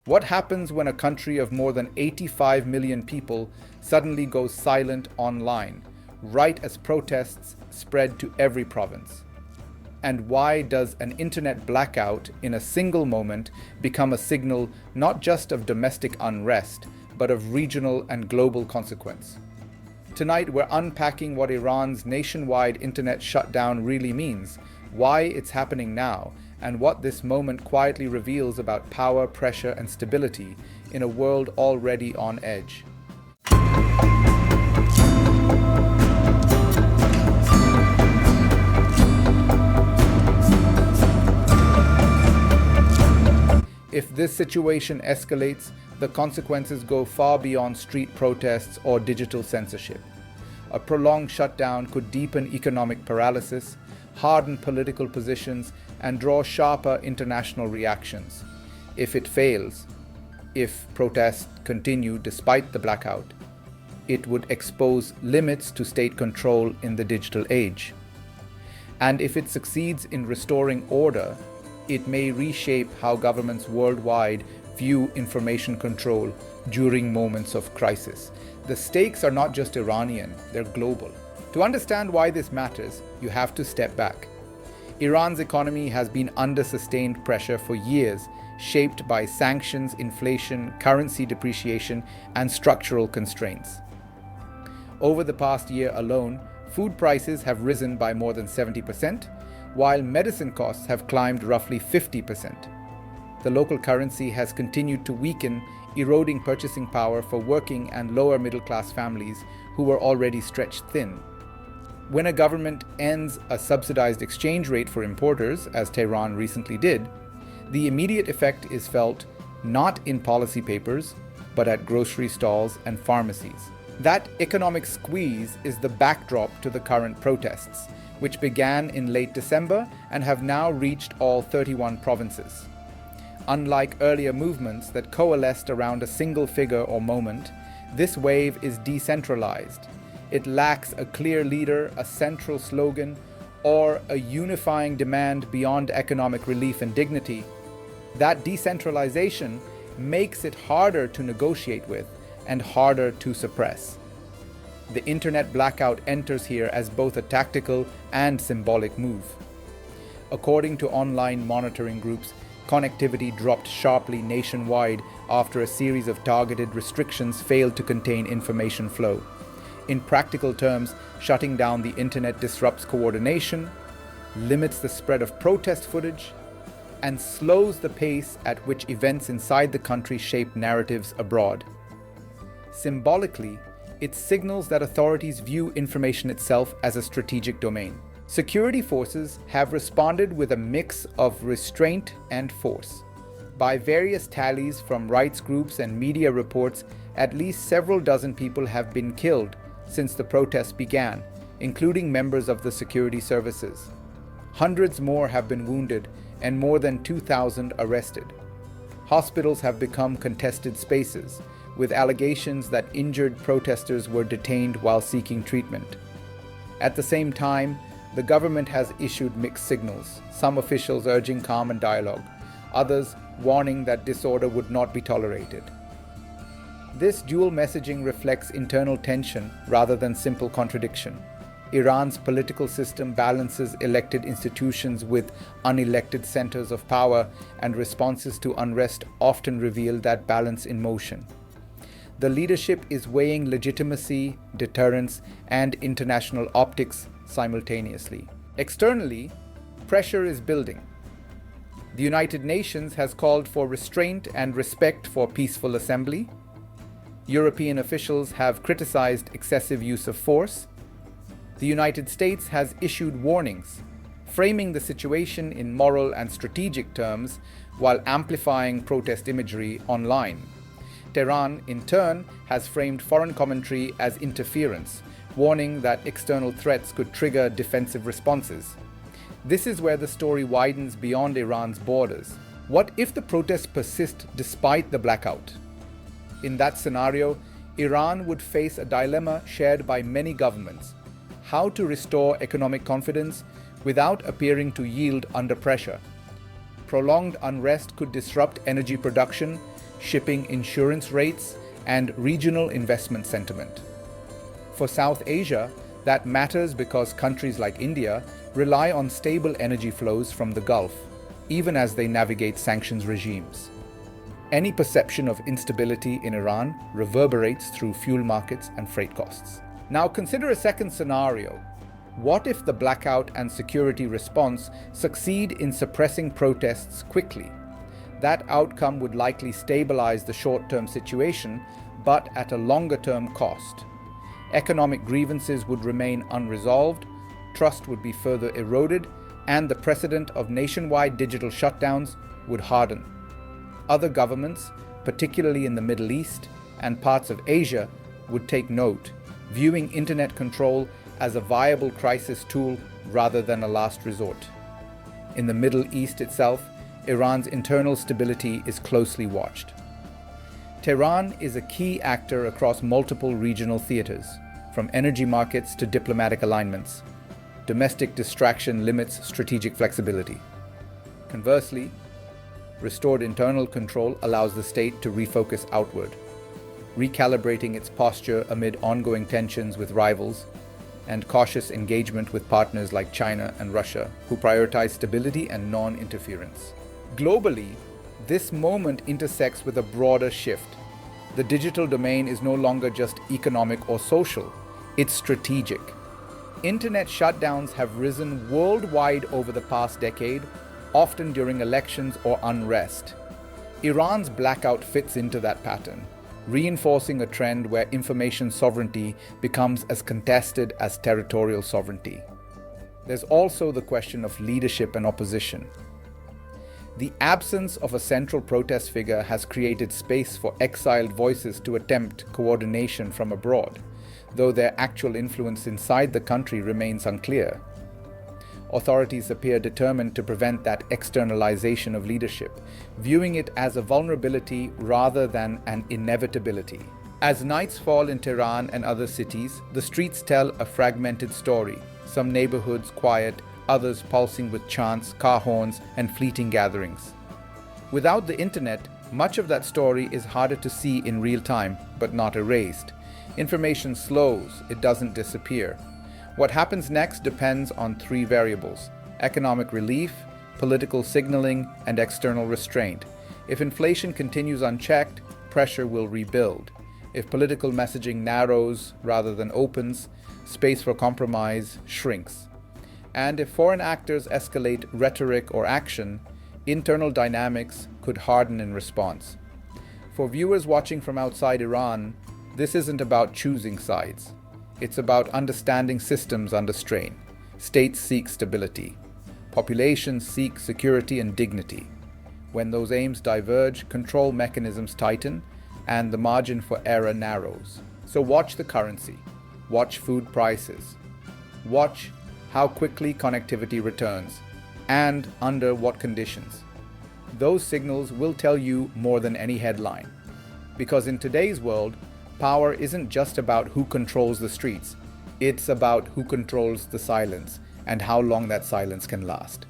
What happens when a country of more than 85 million people suddenly goes silent online, right as protests spread to every province? And why does an internet blackout in a single moment become a signal not just of domestic unrest, but of regional and global consequence? Tonight, we're unpacking what Iran's nationwide internet shutdown really means, why it's happening now, and what this moment quietly reveals about power, pressure, and stability in a world already on edge. If this situation escalates, the consequences go far beyond street protests or digital censorship. A prolonged shutdown could deepen economic paralysis, harden political positions, and draw sharper international reactions. If it fails, if protests continue despite the blackout, it would expose limits to state control in the digital age. And if it succeeds in restoring order, it may reshape how governments worldwide view information control during moments of crisis. The stakes are not just Iranian, they're global. To understand why this matters, you have to step back. Iran's economy has been under sustained pressure for years, shaped by sanctions, inflation, currency depreciation, and structural constraints. Over the past year alone, food prices have risen by more than 70%, while medicine costs have climbed roughly 50%. The local currency has continued to weaken, eroding purchasing power for working and lower middle-class families who were already stretched thin. When a government ends a subsidized exchange rate for importers, as Tehran recently did, the immediate effect is felt not in policy papers, but at grocery stalls and pharmacies. That economic squeeze is the backdrop to the current protests, which began in late December and have now reached all 31 provinces. Unlike earlier movements that coalesced around a single figure or moment, this wave is decentralized. It lacks a clear leader, a central slogan, or a unifying demand beyond economic relief and dignity. That decentralization makes it harder to negotiate with and harder to suppress. The internet blackout enters here as both a tactical and symbolic move. According to online monitoring groups, connectivity dropped sharply nationwide after a series of targeted restrictions failed to contain information flow. In practical terms, shutting down the internet disrupts coordination, limits the spread of protest footage, and slows the pace at which events inside the country shape narratives abroad. Symbolically, it signals that authorities view information itself as a strategic domain. Security forces have responded with a mix of restraint and force. By various tallies from rights groups and media reports, at least several dozen people have been killed since the protests began, including members of the security services. Hundreds more have been wounded and more than 2,000 arrested. Hospitals have become contested spaces, with allegations that injured protesters were detained while seeking treatment. At the same time, the government has issued mixed signals, some officials urging calm and dialogue, others warning that disorder would not be tolerated. This dual messaging reflects internal tension rather than simple contradiction. Iran's political system balances elected institutions with unelected centers of power, and responses to unrest often reveal that balance in motion. The leadership is weighing legitimacy, deterrence, and international optics simultaneously. Externally, pressure is building. The United Nations has called for restraint and respect for peaceful assembly. European officials have criticized excessive use of force. The United States has issued warnings, framing the situation in moral and strategic terms while amplifying protest imagery online. Tehran, in turn, has framed foreign commentary as interference, warning that external threats could trigger defensive responses. This is where the story widens beyond Iran's borders. What if the protests persist despite the blackout? In that scenario, Iran would face a dilemma shared by many governments: how to restore economic confidence without appearing to yield under pressure. Prolonged unrest could disrupt energy production, shipping insurance rates, and regional investment sentiment. For South Asia, that matters because countries like India rely on stable energy flows from the Gulf, even as they navigate sanctions regimes. Any perception of instability in Iran reverberates through fuel markets and freight costs. Now consider a second scenario. What if the blackout and security response succeed in suppressing protests quickly? That outcome would likely stabilize the short-term situation, but at a longer-term cost. Economic grievances would remain unresolved, trust would be further eroded, and the precedent of nationwide digital shutdowns would harden. Other governments, particularly in the Middle East and parts of Asia, would take note, viewing internet control as a viable crisis tool rather than a last resort. In the Middle East itself, Iran's internal stability is closely watched. Tehran is a key actor across multiple regional theaters, from energy markets to diplomatic alignments. Domestic distraction limits strategic flexibility. Conversely, restored internal control allows the state to refocus outward, recalibrating its posture amid ongoing tensions with rivals and cautious engagement with partners like China and Russia, who prioritize stability and non-interference. Globally, this moment intersects with a broader shift. The digital domain is no longer just economic or social, it's strategic. Internet shutdowns have risen worldwide over the past decade, often during elections or unrest. Iran's blackout fits into that pattern, reinforcing a trend where information sovereignty becomes as contested as territorial sovereignty. There's also the question of leadership and opposition. The absence of a central protest figure has created space for exiled voices to attempt coordination from abroad, though their actual influence inside the country remains unclear. Authorities appear determined to prevent that externalization of leadership, viewing it as a vulnerability rather than an inevitability. As nights fall in Tehran and other cities, the streets tell a fragmented story, some neighborhoods quiet, others pulsing with chants, car horns, and fleeting gatherings. Without the internet, much of that story is harder to see in real time, but not erased. Information slows, it doesn't disappear. What happens next depends on three variables: economic relief, political signaling, and external restraint. If inflation continues unchecked, pressure will rebuild. If political messaging narrows rather than opens, space for compromise shrinks. And if foreign actors escalate rhetoric or action, internal dynamics could harden in response. For viewers watching from outside Iran, this isn't about choosing sides. It's about understanding systems under strain. States seek stability. Populations seek security and dignity. When those aims diverge, control mechanisms tighten, and the margin for error narrows. So watch the currency. Watch food prices. Watch how quickly connectivity returns, and under what conditions. Those signals will tell you more than any headline. Because in today's world, power isn't just about who controls the streets, it's about who controls the silence and how long that silence can last.